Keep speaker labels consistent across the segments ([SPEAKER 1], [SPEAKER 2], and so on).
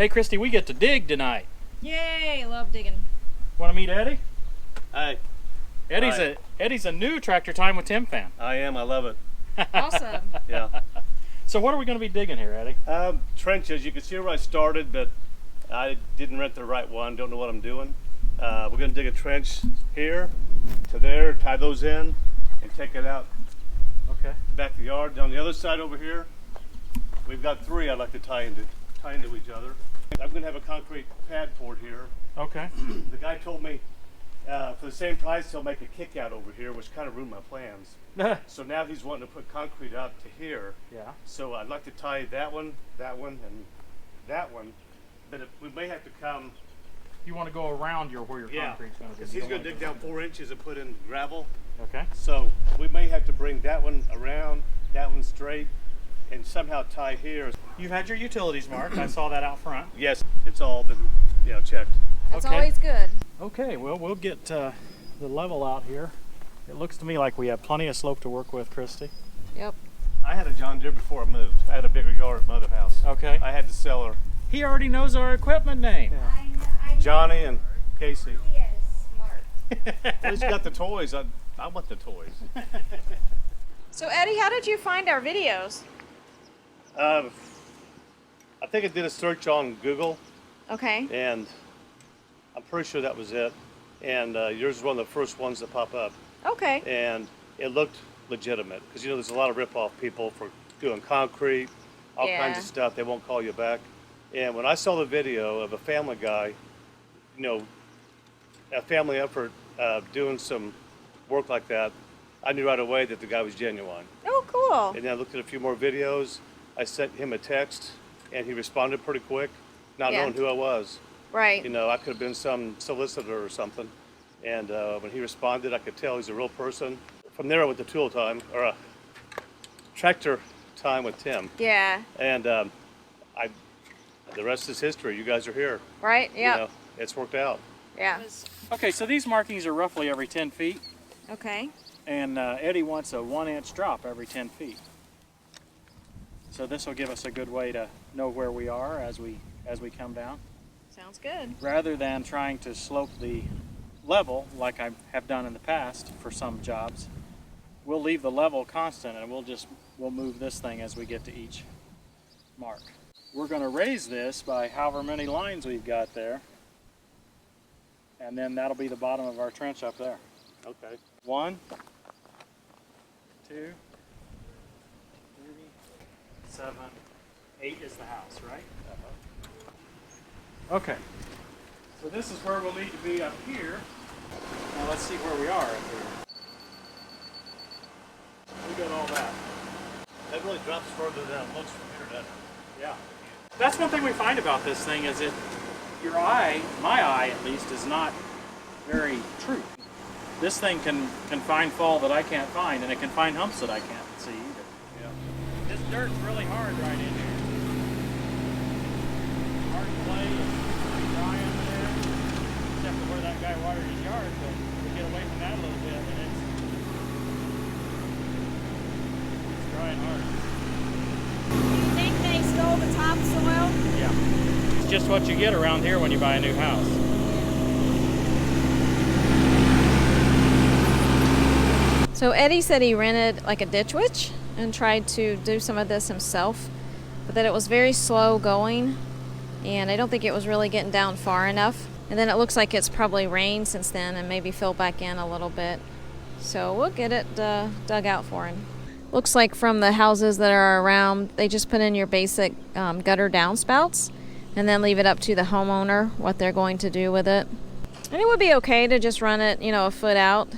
[SPEAKER 1] Hey Christy, we get to dig tonight.
[SPEAKER 2] Yay, love digging.
[SPEAKER 1] Want to meet Eddie?
[SPEAKER 3] Hi.
[SPEAKER 1] Eddie's a new Tractor Time with Tim fan.
[SPEAKER 3] I am. I love it.
[SPEAKER 2] Awesome.
[SPEAKER 3] Yeah.
[SPEAKER 1] So what are we going to be digging here, Eddie?
[SPEAKER 3] Trenches. You can see where I started, but I didn't rent the right one. Don't know what I'm doing. We're going to dig a trench here to there, tie those in, and take it out.
[SPEAKER 1] Okay.
[SPEAKER 3] Back of the yard. On the other side over here, we've got three I'd like to tie into each other. I'm going to have a concrete pad poured here.
[SPEAKER 1] Okay.
[SPEAKER 3] The guy told me for the same price he'll make a kick out over here, which kind of ruined my plans. So now he's wanting to put concrete up to here.
[SPEAKER 1] Yeah.
[SPEAKER 3] So I'd like to tie that one, and that one. But we may have to come.
[SPEAKER 1] You want to go around where your concrete's going to be.
[SPEAKER 3] Because he's going to dig down 4 inches and put in gravel.
[SPEAKER 1] Okay.
[SPEAKER 3] So we may have to bring that one around, that one straight, and somehow tie here.
[SPEAKER 1] You've had your utilities marked. I saw that out front.
[SPEAKER 3] Yes, it's all been checked.
[SPEAKER 2] That's
[SPEAKER 1] Okay.
[SPEAKER 2] always good.
[SPEAKER 1] Okay, well, we'll get the level out here. It looks to me like we have plenty of slope to work with, Christy.
[SPEAKER 2] Yep.
[SPEAKER 3] I had a John Deere before I moved. I had a bigger yard at my other house.
[SPEAKER 1] Okay.
[SPEAKER 3] I had to sell her.
[SPEAKER 1] He already knows our equipment name.
[SPEAKER 2] I
[SPEAKER 3] Johnny and Casey.
[SPEAKER 2] He is smart.
[SPEAKER 3] Well, he's got the toys. I want the toys.
[SPEAKER 2] So Eddie, how did you find our videos?
[SPEAKER 3] I think I did a search on Google,
[SPEAKER 2] Okay.
[SPEAKER 3] and I'm pretty sure that was it. And yours is one of the first ones that pop up.
[SPEAKER 2] Okay.
[SPEAKER 3] And it looked legitimate because there's a lot of rip-off people for doing concrete, all kinds of stuff. They won't call you back. And when I saw the video of a family guy, a family effort doing some work like that, I knew right away that the guy was genuine.
[SPEAKER 2] Oh, cool.
[SPEAKER 3] And then I looked at a few more videos. I sent him a text, and he responded pretty quick, not knowing who I was.
[SPEAKER 2] Right.
[SPEAKER 3] I could have been some solicitor or something. And when he responded, I could tell he's a real person. From there, I went to tool time, or tractor time with Tim.
[SPEAKER 2] Yeah.
[SPEAKER 3] And the rest is history. You guys are here.
[SPEAKER 2] Right. Yeah.
[SPEAKER 3] It's worked out.
[SPEAKER 2] Yeah.
[SPEAKER 1] Okay, so these markings are roughly every 10 feet,
[SPEAKER 2] Okay.
[SPEAKER 1] and Eddie wants a 1-inch drop every 10 feet. So this will give us a good way to know where we are as we come down,
[SPEAKER 2] Sounds good.
[SPEAKER 1] rather than trying to slope the level like I have done in the past for some jobs. We'll leave the level constant, and we'll move this thing as we get to each mark. We're going to raise this by however many lines we've got there, and then that'll be the bottom of our trench up there.
[SPEAKER 3] Okay.
[SPEAKER 1] 1, 2, 3, 7, 8 is the house, right? Okay. So this is where we'll need to be up here. Now let's see where we are up here. We got all that.
[SPEAKER 3] That really drops further than it looks from here, doesn't it?
[SPEAKER 1] Yeah. That's one thing we find about this thing is your eye, my eye at least, is not very true. This thing can find fall that I can't find, and it can find humps that I can't see either.
[SPEAKER 3] Yeah.
[SPEAKER 1] This dirt's really hard right in here. Hard to play, it's pretty dry under there, except for where that guy watered his yard, but we get away from that a little bit, and it's dry and hard.
[SPEAKER 2] You think they stole the topsoil?
[SPEAKER 1] Yeah. It's just what you get around here when you buy a new house.
[SPEAKER 2] So Eddie said he rented like a ditch witch and tried to do some of this himself, but that it was very slow going, and I don't think it was really getting down far enough. And then it looks like it's probably rained since then and maybe filled back in a little bit. So we'll get it dug out for him. Looks like from the houses that are around, they just put in your basic gutter downspouts and then leave it up to the homeowner what they're going to do with it. And it would be okay to just run it, a foot out.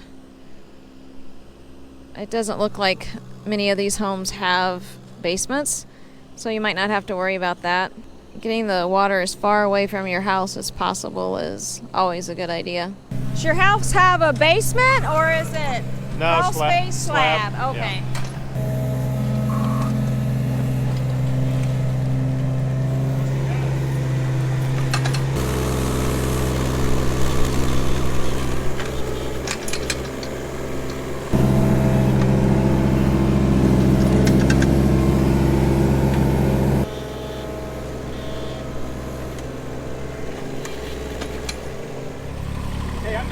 [SPEAKER 2] It doesn't look like many of these homes have basements, so you might not have to worry about that. Getting the water as far away from your house as possible is always a good idea. Does your house have a basement, or is it
[SPEAKER 3] No,
[SPEAKER 2] space slab? Okay.
[SPEAKER 3] Yeah.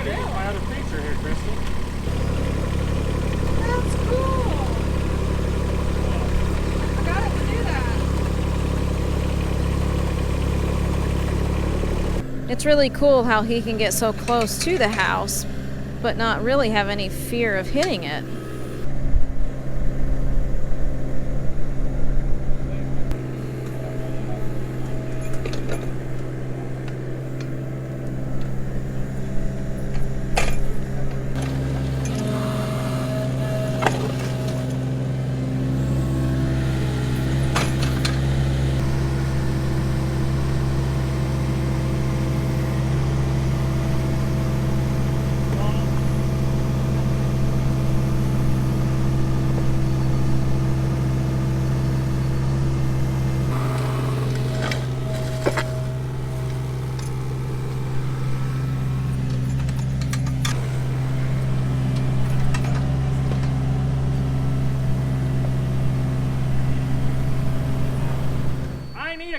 [SPEAKER 1] This is my other feature here, Christy.
[SPEAKER 2] That's cool. I got it to do that. It's really cool how he can get so close to the house, but not really have any fear of hitting it.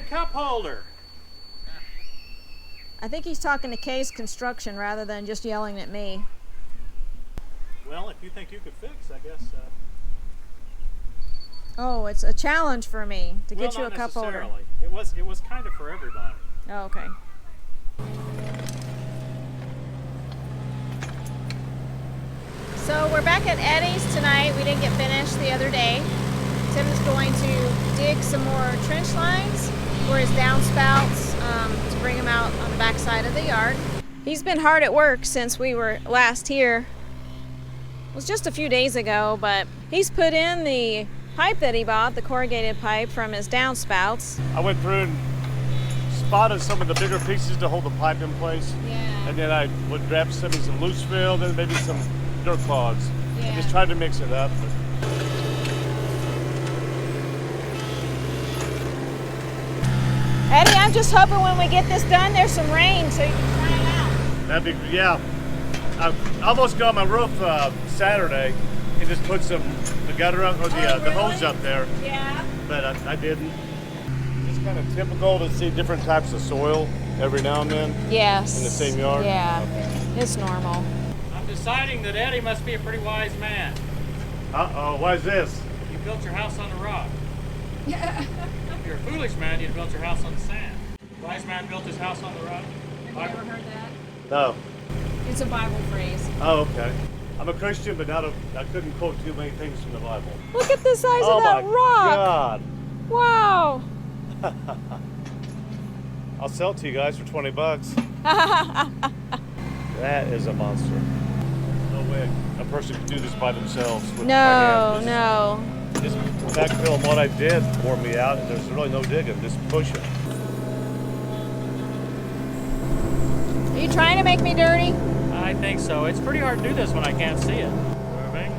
[SPEAKER 1] Cup holder.
[SPEAKER 2] I think he's talking to Kay's Construction rather than just yelling at me.
[SPEAKER 1] Well, if you think you could fix, I guess.
[SPEAKER 2] Oh, it's a challenge for me to get you a
[SPEAKER 1] not
[SPEAKER 2] cup holder.
[SPEAKER 1] necessarily. It was kind of for everybody.
[SPEAKER 2] Oh, okay. So we're back at Eddie's tonight. We didn't get finished the other day. Tim is going to dig some more trench lines for his downspouts to bring them out on the back side of the yard. He's been hard at work since we were last here. It was just a few days ago, but he's put in the pipe that he bought, the corrugated pipe from his downspouts.
[SPEAKER 3] I went through and spotted some of the bigger pieces to hold the pipe in place.
[SPEAKER 2] Yeah.
[SPEAKER 3] And then I would grab some loose fill, then maybe some dirt clods.
[SPEAKER 2] Yeah.
[SPEAKER 3] Just tried to mix it up. But
[SPEAKER 2] Eddie, I'm just hoping when we get this done, there's some rain so you can try it out.
[SPEAKER 3] that'd be, yeah. I almost got my roof Saturday and just put the gutter up, or the hose up there,
[SPEAKER 2] Yeah.
[SPEAKER 3] but I didn't. It's kind of typical to see different types of soil every now and then
[SPEAKER 2] Yes.
[SPEAKER 3] in the same yard.
[SPEAKER 2] Yeah.
[SPEAKER 3] Okay.
[SPEAKER 2] It's normal.
[SPEAKER 1] I'm deciding that Eddie must be a pretty wise man.
[SPEAKER 3] Uh-oh, why is this?
[SPEAKER 1] You built your house on a rock. If you're a foolish man, you'd built your house on the sand. Wise man built his house on the rock.
[SPEAKER 2] Have you ever heard that?
[SPEAKER 3] No.
[SPEAKER 2] It's a Bible phrase.
[SPEAKER 3] Oh, okay. I'm a Christian, but I couldn't quote too many things from the Bible.
[SPEAKER 2] Look at the size
[SPEAKER 3] Oh
[SPEAKER 2] of that
[SPEAKER 3] my
[SPEAKER 2] rock.
[SPEAKER 3] God.
[SPEAKER 2] Wow.
[SPEAKER 3] I'll sell it to you guys for 20 bucks. That is a monster. No way a person could do this by themselves. With
[SPEAKER 2] No,
[SPEAKER 3] my hand.
[SPEAKER 2] no.
[SPEAKER 3] Just backfill what I did wore me out, and there's really no digging, just push it.
[SPEAKER 2] Are you trying to make me dirty?
[SPEAKER 1] I think so. It's pretty hard to do this when I can't see it. Moving.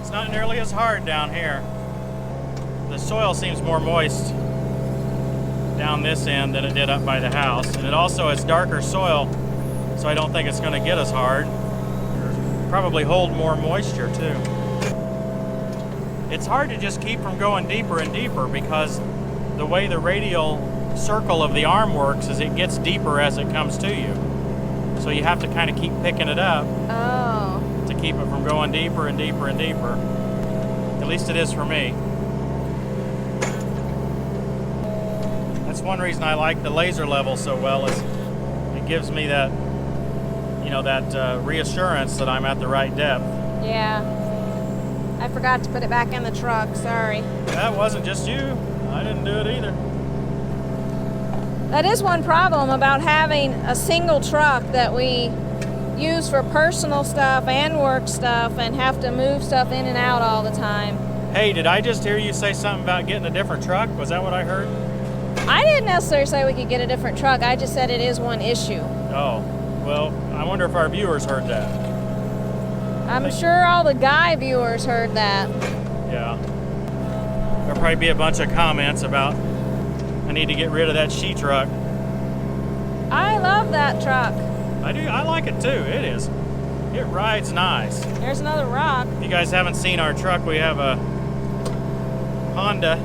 [SPEAKER 1] It's not nearly as hard down here. The soil seems more moist down this end than it did up by the house. And it also is darker soil, so I don't think it's going to get as hard. Probably hold more moisture too. It's hard to just keep from going deeper and deeper because the way the radial circle of the arm works is it gets deeper as it comes to you. So you have to kind of keep picking it up
[SPEAKER 2] Oh.
[SPEAKER 1] to keep it from going deeper and deeper and deeper. At least it is for me. That's one reason I like the laser level so well, is it gives me that, you know, that reassurance that I'm at the right depth.
[SPEAKER 2] Yeah. I forgot to put it back in the truck. Sorry.
[SPEAKER 1] That wasn't just you. I didn't do it either.
[SPEAKER 2] That is one problem about having a single truck that we use for personal stuff and work stuff and have to move stuff in and out all the time.
[SPEAKER 1] Hey, did I just hear you say something about getting a different truck? Was that what I heard?
[SPEAKER 2] I didn't necessarily say we could get a different truck. I just said it is one issue.
[SPEAKER 1] Oh, well, I wonder if our viewers heard that.
[SPEAKER 2] I'm sure all the guy viewers heard that.
[SPEAKER 1] Yeah. There'll probably be a bunch of comments about I need to get rid of that she-truck.
[SPEAKER 2] I love that truck.
[SPEAKER 1] I do. I like it too. It is. It rides nice.
[SPEAKER 2] There's another rock.
[SPEAKER 1] If you guys haven't seen our truck, we have a Honda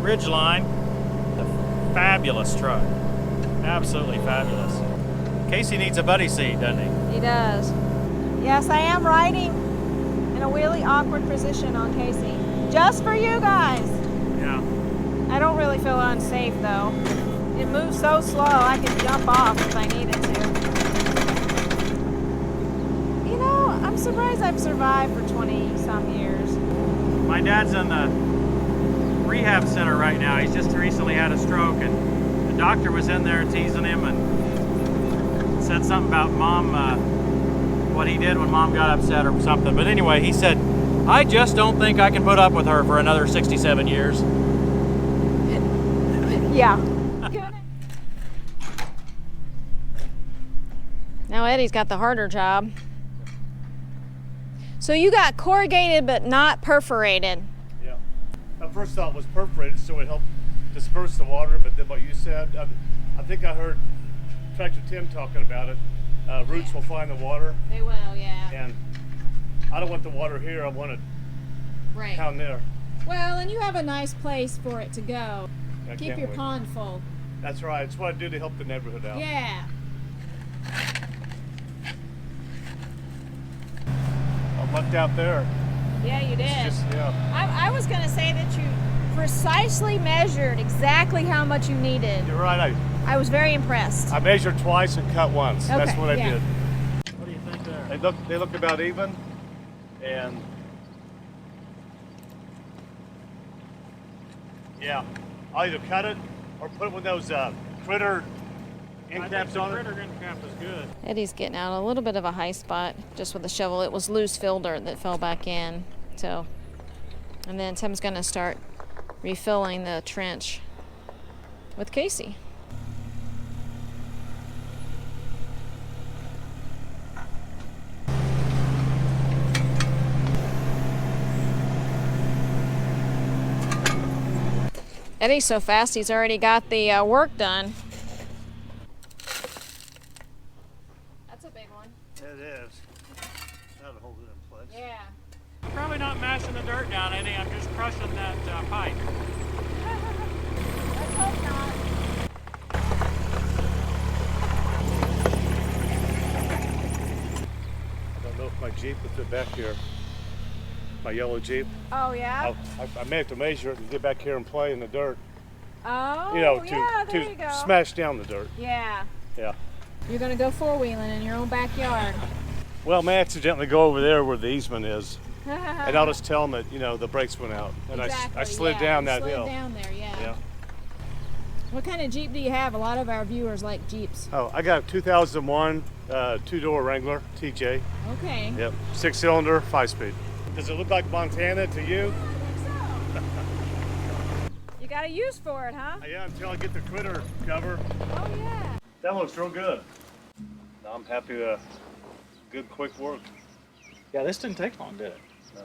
[SPEAKER 1] Ridgeline. A fabulous truck. Absolutely fabulous. Casey needs a buddy seat, doesn't he?
[SPEAKER 2] He does.
[SPEAKER 4] Yes, I am riding in a really awkward position on Casey. Just for you guys.
[SPEAKER 1] Yeah.
[SPEAKER 4] I don't really feel unsafe though. It moves so slow I could jump off if I needed to. You know, I'm surprised I've survived for 20 some years.
[SPEAKER 1] My dad's in the rehab center right now. He's just recently had a stroke, and the doctor was in there teasing him and said something about mom, what he did when mom got upset or something. But anyway, he said, I just don't think I can put up with her for another 67 years.
[SPEAKER 4] Yeah.
[SPEAKER 2] Now Eddie's got the harder job. So you got corrugated but not perforated.
[SPEAKER 3] Yeah. My first thought was perforated so it helped disperse the water, but then what you said, I think I heard Tractor Tim talking about it. Roots will find the water,
[SPEAKER 2] They will, yeah.
[SPEAKER 3] and I don't want the water here, I want it
[SPEAKER 2] Right.
[SPEAKER 3] down there.
[SPEAKER 4] Well, and you have a nice place for it to go.
[SPEAKER 3] I
[SPEAKER 4] Keep
[SPEAKER 3] can't
[SPEAKER 4] your
[SPEAKER 3] wait.
[SPEAKER 4] pond full.
[SPEAKER 3] That's right, it's what I do to help the neighborhood out.
[SPEAKER 4] Yeah.
[SPEAKER 3] I lucked out there.
[SPEAKER 4] Yeah, you did.
[SPEAKER 3] It's just, yeah.
[SPEAKER 4] I was going to say that you precisely measured exactly how much you needed.
[SPEAKER 3] You're right,
[SPEAKER 4] I was very impressed.
[SPEAKER 3] I measured twice and cut once. That's
[SPEAKER 4] Okay,
[SPEAKER 3] what I
[SPEAKER 4] yeah.
[SPEAKER 3] did.
[SPEAKER 1] What do you think there?
[SPEAKER 3] They look about even, and yeah, I'll either cut it or put one of those critter end caps on it.
[SPEAKER 1] Critter end cap is good.
[SPEAKER 2] Eddie's getting out a little bit of a high spot just with the shovel. It was loose fill dirt that fell back in. So, and then Tim's gonna start refilling the trench with Casey. Eddie's so fast, he's already got the work done. That's a big one.
[SPEAKER 3] It is. That'll hold it in place.
[SPEAKER 2] Yeah.
[SPEAKER 1] Probably not mashing the dirt down, Eddie. I'm just crushing that pipe.
[SPEAKER 4] Let's hope not.
[SPEAKER 3] I don't know if my Jeep will fit back here. My yellow Jeep.
[SPEAKER 4] Oh, yeah?
[SPEAKER 3] I may have to measure it and get back here and play in the dirt.
[SPEAKER 4] Oh,
[SPEAKER 3] You know,
[SPEAKER 4] yeah, there you
[SPEAKER 3] to
[SPEAKER 4] go.
[SPEAKER 3] smash down the dirt.
[SPEAKER 4] Yeah.
[SPEAKER 3] Yeah.
[SPEAKER 4] You're going to go four-wheeling in your own backyard.
[SPEAKER 3] Well, I may accidentally go over there where the easement is, and I'll just tell them that, you know, the brakes went out. And
[SPEAKER 4] Exactly,
[SPEAKER 3] I slid
[SPEAKER 4] yeah,
[SPEAKER 3] down
[SPEAKER 4] you
[SPEAKER 3] that
[SPEAKER 4] slid
[SPEAKER 3] hill.
[SPEAKER 4] down there, yeah.
[SPEAKER 3] Yeah.
[SPEAKER 4] What kind of Jeep do you have? A lot of our viewers like Jeeps.
[SPEAKER 3] Oh, I got a 2001 two-door Wrangler TJ.
[SPEAKER 4] Okay.
[SPEAKER 3] Yep, 6-cylinder, 5-speed. Does it look like Montana to you?
[SPEAKER 4] You got a use for it, huh?
[SPEAKER 3] Yeah, until I get the critter cover.
[SPEAKER 4] Oh, yeah.
[SPEAKER 3] That looks real good. I'm happy. Good, quick work.
[SPEAKER 1] Yeah, this didn't take long, did it?
[SPEAKER 3] No.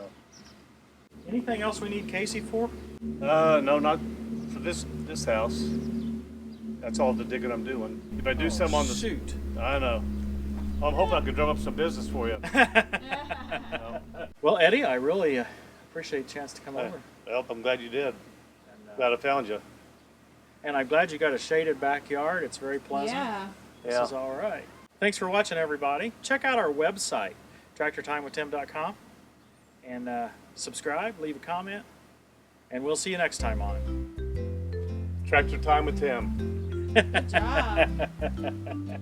[SPEAKER 1] Anything else we need Casey for?
[SPEAKER 3] No, not for this house. That's all the digging I'm doing. If I do some on the
[SPEAKER 1] shoot.
[SPEAKER 3] I know. I'm hoping I can drum up some business for you.
[SPEAKER 1] Well, Eddie, I really appreciate the chance to come over.
[SPEAKER 3] Well, I'm glad you did. Glad I found you.
[SPEAKER 1] And I'm glad you got a shaded backyard. It's very pleasant.
[SPEAKER 4] Yeah.
[SPEAKER 1] This is all right. Thanks for watching, everybody. Check out our website, tractortimewithtim.com, and subscribe, leave a comment, and we'll see you next time on
[SPEAKER 3] Tractor Time with Tim.
[SPEAKER 4] Good job.